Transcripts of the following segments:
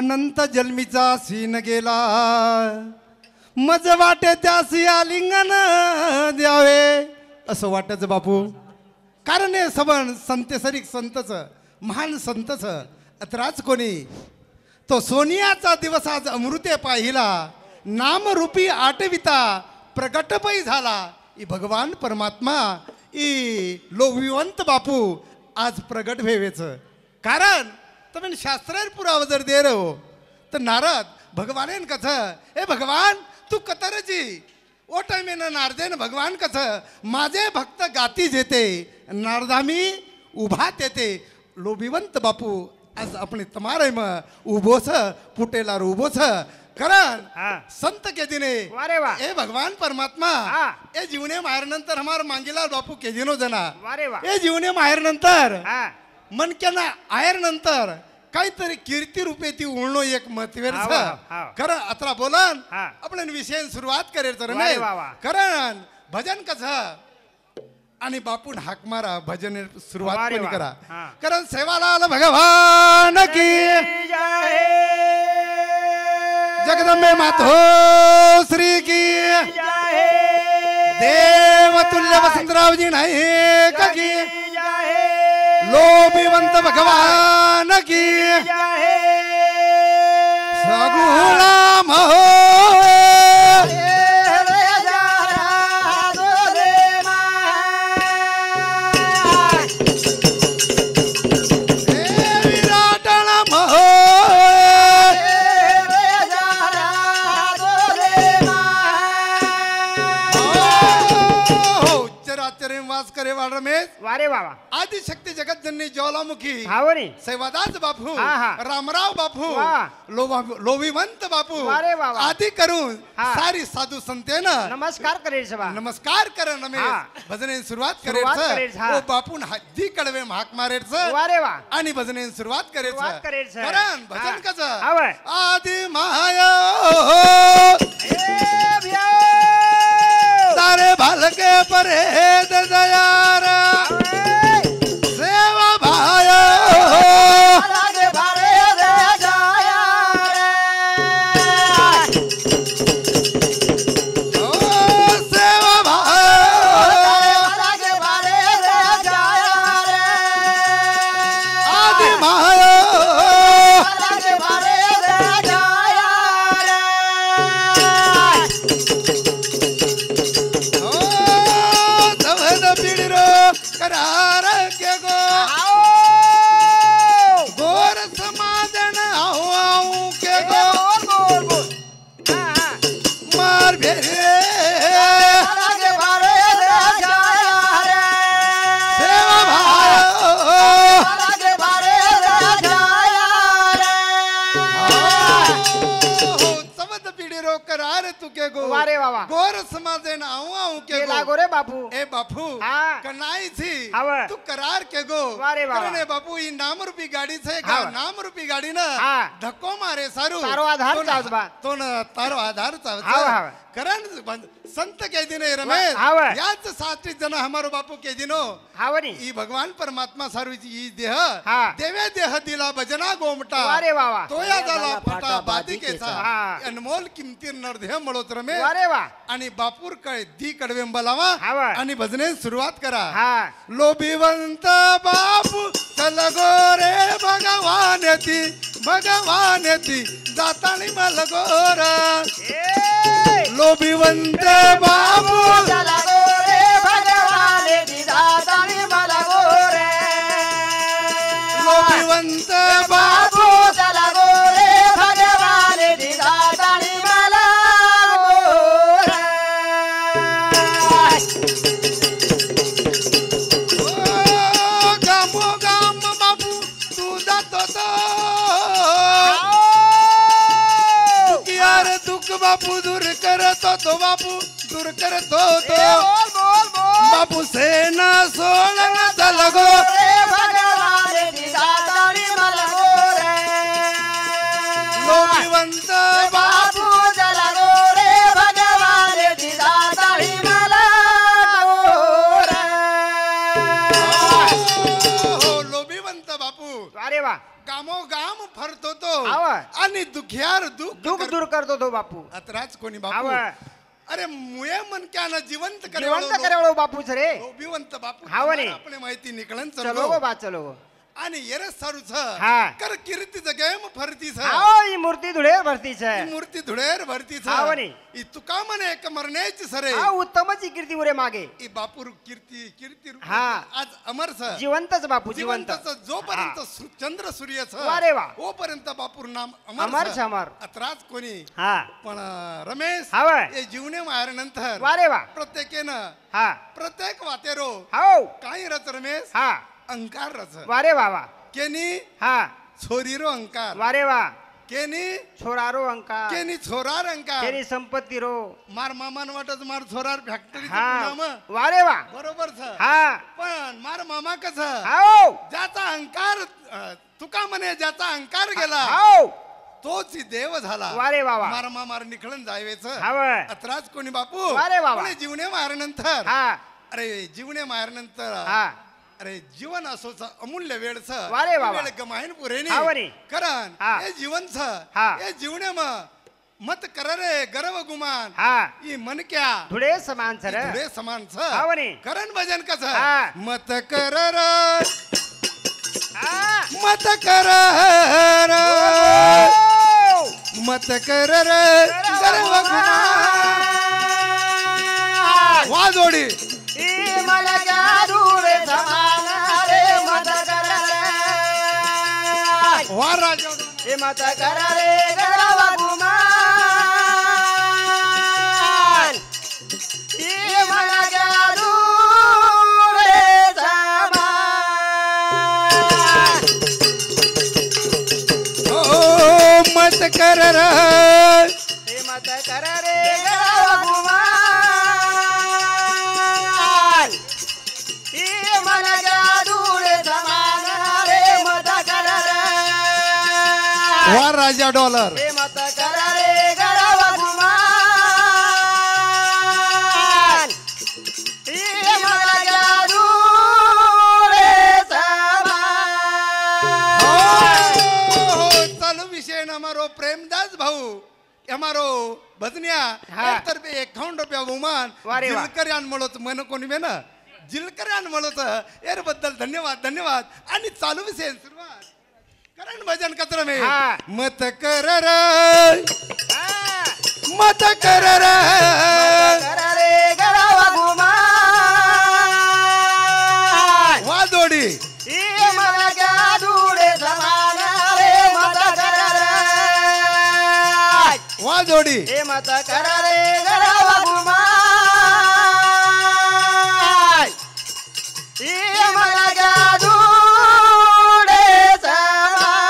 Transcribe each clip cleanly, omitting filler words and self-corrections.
अनंत जन्मीचा scene गेला मज वाटे त्यासी आलिंगन द्यावे असं वाटायचं बापू. कारण हे सबन संतेसरिक संतच महान संतच अत्राच कोणी तो सोनियाचा दिवस आज अमृते पाहिला नामरूपी आठविता प्रगटपै झाला ई भगवान परमात्मा ई लोविवंत बापू आज प्रगट भेवेच. कारण तुम्ही शास्त्रार पुरावा जर दे रहो तर नारद भगवान कथ ए भगवान तू कतरजी ओ टाइमेन नारदेन भगवान कथ माझे भक्त गाती जेते नारदामी उभात येते लोभिवंत बापू आज आपण तमारे उभो छ फुटेला उभो छ. कारण संत के दिने ए भगवान परमात्मा ए जीवने माहेर नंतर हमार मांगीलाल बापू के दिनो जना ए जीवने माहेर नंतर मन के ना आयर नंतर काहीतरी कीर्ती रूपे ती उळणो एक महत्वेर छ. कारण अत्रा बोलन आपण विषय सुरुवात करेल तर रमेश. कारण भजन कसं आणि बापून हाक मारा भजन सुरुवात पण करा. कारण सेवालाल भगवान की जगदंबे मातो श्री की देवतुल्य वसंतरावजी नाईक की लोभिवंत भगवान की सगुणाम हो रमेश वारे बाबा आदिशक्ती जगतजननी ज्वालामुखी सेवादास बापू रामराव बापू लोभिवंत बापू आदि करून सारी साधू संतेन नमस्कार करेल सभा नमस्कार कर रमेश भजने सुरुवात करेल ओ बापून हद्दी कडवे हाक मारेल आणि भजने सुरुवात करेल. कारण भजन कसं आदि माया तारे भालके परेद दयार सेवा भाय गोर समाजे ना आऊ के लागो रे बापू ए बापू कनाई थी तू करार के गो करने बापू ई नाम रूपी गाड़ी छे का नाम रूपी गाड़ी ना धक्को मारे सारू तारो आधार चावबा तो न तारो आधार चाव करण संत के दिने रमेश याच 60 जन हमारो बापू के दिनो हावरी ई भगवान परमात्मा सारू ई देह देवे देह दिला भजना गोमटा अरे बाबा तोया झाला फटा बादिकेचा अनमोल किमती नरदेह मळोत रमेश अरे वा आणि बापूर काय दी कडवे बलावा आणि भजने सुरुवात करा. लोभिवंत बापू चल गोरे भगवान ती जातानी मलगोरा लोभिवंत बापू चल गोरे भगवान ती जातानी मलगोरे लोभिवंत बापू चल गोरे भगवान ती जातानी बापू दूर करतो तो बापू दूर करतो तो बापू सेना सोडन चलगो भगवान दिदातानी मलगो रे लोभिवंत बापू चलगो रे भगवान दिदातानी मलगो रे लोभिवंत बापू अरे वा गामो गाम फरतो तो आणि दुखियार दुःख दूर करतो तो बापू अत्राच कोणी बापू अरे मुळे मन क्या ना जिवंत करे बापूच रे बिवंत बापू हावणे आपले माहिती निकलन चलो गो बा चलो आणि येरे सारूच हा कर कीर्ती जगेम फरतीच आओ ही मूर्ती धुळे भरतीच ही मूर्ती धुळेर भरतीच हावणे ई तुका म्हणे एक मरण्याची सरे हा उत्तमची कीर्ती उरे मागे ई बापूर कीर्ती कीर्ती हा आज अमरच जिवंतच बापू जिवंत जोपर्यंत चंद्र सूर्यच वारे वा ओपर्यंत बापूर नाम अमर अमर अत्राच कोणी हा पण रमेश हाव हे जीवने मारल्यानंतर वारे वा प्रत्येकेनं हा प्रत्येक वातेरो हाव काही रच रमेश हा अंकार रच वारे वा वा केनी हा छोरीरो अंकार वारे वा केनी छोरारो अंकार केनी छोरार अंकार केनी संपत्ती रो मार मामान वाटत मार छोरार फॅक्टरी हा वारे वा बरोबर छ हा पण मार मामा कस हाव ज्याचा अंकार तुका म्हणे ज्याचा अंकार गेला हाव तोच देव झाला वारे बाबा मार मार निखळून जायवेच हाव अत्राच कोणी बापू वारे बाबा जीवने मारल्यानंतर हा अरे जीवने मारल्यानंतर हा अरे जीवन असोच अमूल्य वेळच वारे बाबा वेळ गमायन पुरेनी हावरे कारण हा हे जीवन छ हा हे जीवने मत कर रे गर्व गुमान हा ई मन क्या धुळे समान सर धुळे समान छ हावरे करण भजन कस हा मत कर रे हा मत कर रे मत कर रे गर्व गुमान वा जोडी मला धुळे समान रे मत कर वा राजा हे मत कर रे गर्व गुमान हे मला धुळे समान ओ मत कर रे हे मत कर रे गर्व गुमान हे मला धुळे समान रे मत कर वा राजा डॉलर हे मत कर रे गर्व गुमान हे मला धुळे समान चालू विषय न हमारो प्रेमदास भाऊ हमारो भजनिया हा. तर्फे 51 रुपया बहुमान वारे वा. जिलकर्यान म्हणत मन कोणी मेन जिलकर्यान म्हणत एर बद्दल धन्यवाद धन्यवाद आणि चालू विषय सुरुवात करण भजन कचरा मे हा. मत कर रे हा. मत कर रे कर रे गर्व गुमान वा जोडी हे मला धुळे समान रे मत कर वा जोडी हे मत कर रे गर्व गुमान हे मला धुळे समान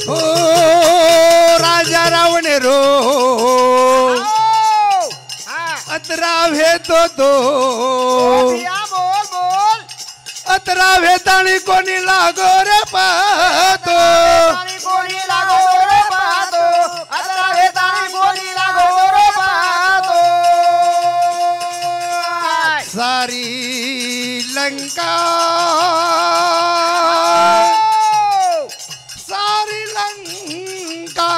हो राजा रावणे रो हा अतरा भेतो तो या बोल बोल अतरा भेताळी कोणी लागो रे पाहतो ताणी कोणी लागो रे पाहतो आता हे ताणी कोणी लागो रे पाहतो सारी लंका सारी लंका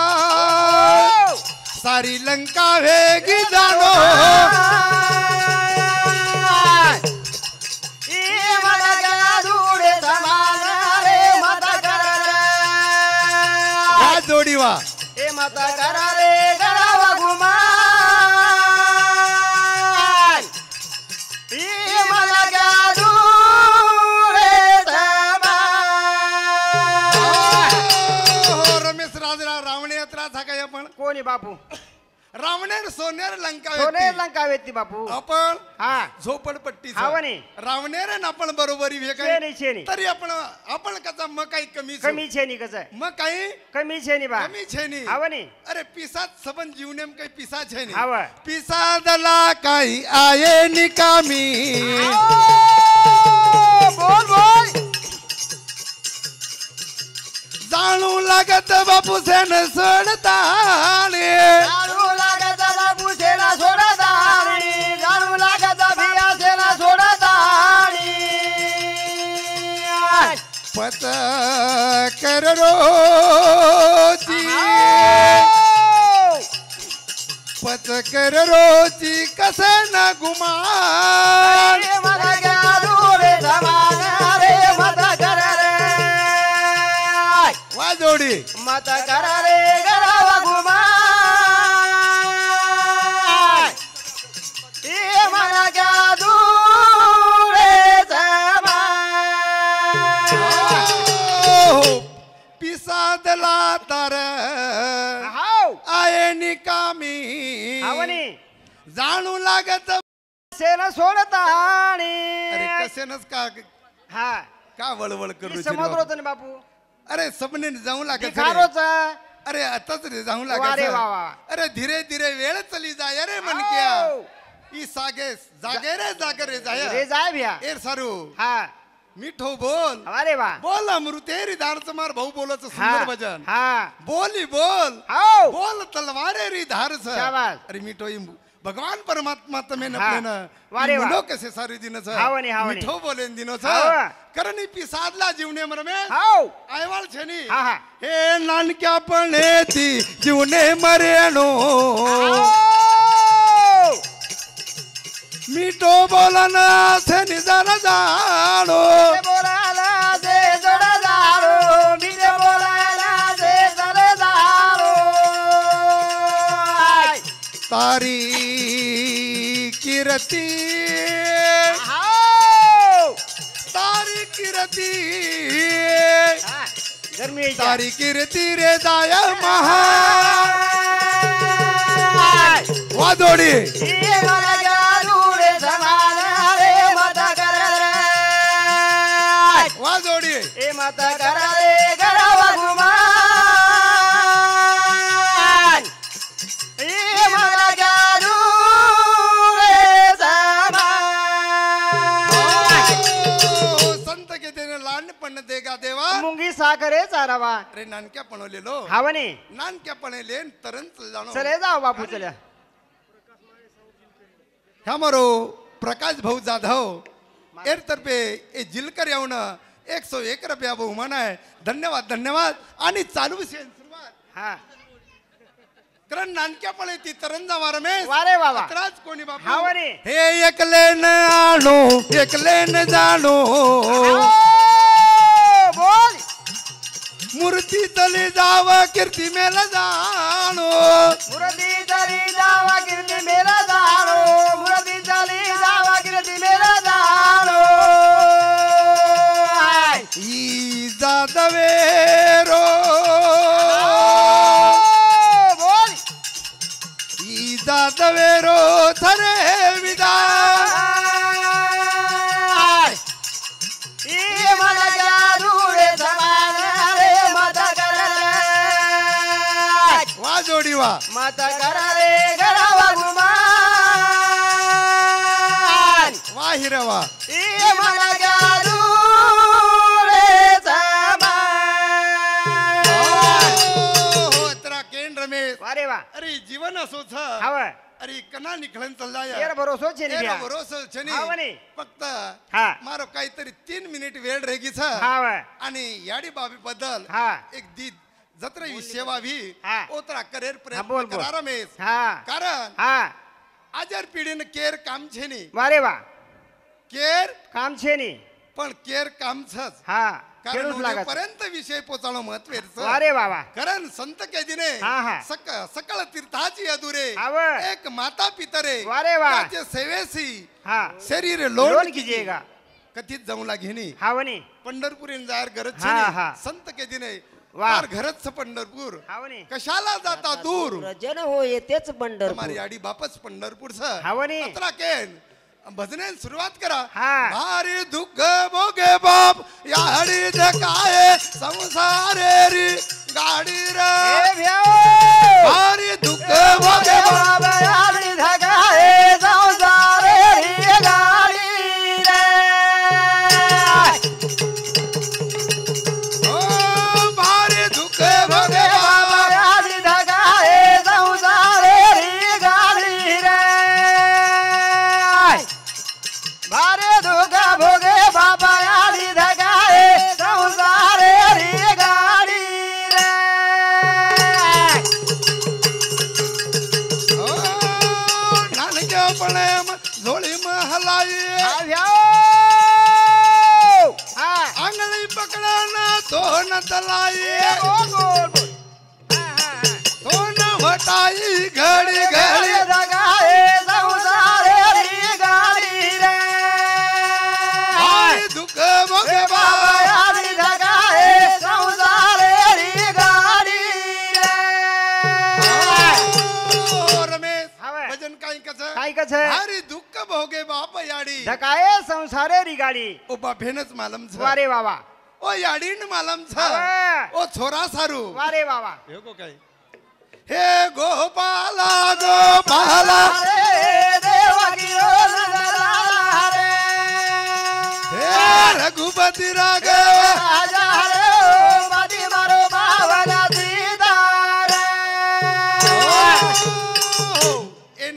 सारी लंका वेगी जाणो हे मला धुळे समान रे मत कर हा जोडी वा हे मत कर रे गर्व गुमान हे मला धुळे समान हो रमेश राजरा रावणे यात्रा था काय आपण कोणी बापू रावणेर सोनेर लंका सोने व्यक्ती. लंका व्यक्ती बापू आपण हा झोपडपट्टी हावणे. रावणेर आपण बरोबरी छेनी छेनी तरी आपण कसा मग काही कमी कमी छेनी कसं मग काही कमी छेनी बा कमी छेनी हावणे अरे पिसात सबन जीवनेम काही पिसा छेनी हाव पिसादला काही आये निकामी बोल बोल जाणू लागत बापू सेन सोडताने जाणू लागत बापू सेना सोडतानी जाणू लागत भिया सेना सोडतानी पत कर रोजी पत कर रोजी कसे न गुमान मला गाडू रे जमाना रे मत कर रे वा जोडी मत कर रे गरावा गुमान ए मला गाडू रे जमाना पिसादला तर हाव आये निकामी आवनी जाणू लागत सेना सोडताणी अरे कसेनच हा का वळवळ करू समुद्र होतं ना बापू अरे सबने जाऊ लागत रे. खारोच अरे आताच रे जाऊ वा लागत रे वा वा. अरे धीरे धीरे वेळ चली जाय रे मनक्या ई सागे जागे रे जागे रे जाय रे जाय भ्या एर सारू हा मिठो बोल अरे वा बोल अमृतेरी धारच मार भाऊ बोलच हा सुंदर भजन हा बोली बोल हाव बोल तलवारे री धारच शाबास. अरे मिठो ई भगवान परमात्मा तमे न हा. प्लेन वारे वा. मुलो कसे सारी दिनच हावनी, हावनी. मिठो बोलेन दिनोच हाव. कारण ई पिसादला जीवने मरमे हाव आयवाळ छनी हा हा हे नानक्यापणे ती जीवने मरेनो हाव. मिठो बोलन असे निदान जाणो मी बोलायला जे जड जारो मी जे बोलायला जे जड जारो तारी किरती हाव तारी किरती हा, गरमी यायची. तारी किरती रे जाय महा वादोडी ए मला गाडू रे जमाना रे मत कर रे वाजोडी ए मत कर रे गरावा गुमान ए मला गाडू रे जमान संत के देने लाड पण देगा देवा मुंगी साखरे चारावा अरे नानक्या पणवलेलो हावनी नानक्या पणेले तरन जाणो चले जाओ बापू चल्या ह्या मारो प्रकाश भाऊ जाधव एर तर्फे ए जिलकर येऊन 101 रुपया बहुमान आहे धन्यवाद धन्यवाद आणि चालू विषय सुरुवात हा कारण नानक्या पळे ती तरंजा मारमे वारे बाबा त्रास कोणी बाबा हावनी हे एकले न आणो एकले न जाणो बोल मूर्ती तले जाव कीर्ती मेल जाणो मुरदी चली जावा गिरती मेरा जानो मुरदी चली जावा गिरती मेरा जानो ई जादवेरो बोल ई जादवेरो थरे विदा ये मला गाडू रे जमाना रे मत कर रे वा जोडी वा मत कर रे गरावा गुमान वा हिरवा ये मला गाडू रे जमान हो तरा केन रमेश वारे वा अरे जीवन असोच हाव अरे कना निखळन चालला येर भरोसो छेनी एरा भ्या भरोसा छनी हाव नी. फक्त हा मारो काहीतरी 3 मिनिट वेळ रेगीच हाव आणि याडी बाबी बद्दल हा एक दी जत्रा सेवा भी हा. ओतरा करेर हा, बोल, प्रयत्न बोल. करा रमेश हा कारण हा आजार पिढीनं केर काम छेनी वारे वा केर काम छेनी पण केर काम छच हा कारण खेळूच लागत पर्यंत विषय पोचाळो महत्वेचं वारे बाबा कारण संत केजीने हा, हा. सकळ तीर्थाची अधुरे हाव. एक माता पितरे वारे वा. त्याचे सेवेसी हा शरीर लोन लोन कीजिएगा कथित जाऊला घेणी हावनी पंढरपुरीन जायर गरज हा, छेनी. हा. संत केजीने वा. फार घरच पंढरपूर हावनी कशाला जाता दूर जन हो येतेच हमारी पंढरपूर आडी बापच पंढरपूर हावनी. केन भजने सुरुवात करा हा. भारी दुःख भोगे बाप याडी धकाये संसारे री गाडी रे ए भ्या भारी दुःख भोगे बाप बाबा आली धगाए संसारे री गाडी रे ओ भारी दुःख भोगे बाप बाबा आली धगाए संसारे री गाडी रे भारे दुःख भोगे बाबा आली धगाए संसारे तलाई बोल बोल बोल तो न वटाई घडी घडी जगाए संसारे री गाडी रे आई दुःख भोगे बाबा बाबायारी जगाए संसारे री गाडी रे ओ रमेश हवे. भजन काही कसं काय कस अरे दुःख भोगे बाप याडी जगाए संसारे री गाडी ओ बाफेनच मालम छ वारे बाबा ओ याडीन मालम छ हवे. ओ छोरा सारू वारे बाबा हेगो काय हे गोपाला गोपाला अरे देवकी रोज जला रे हे रघुपती राघव राजा रे मती मारो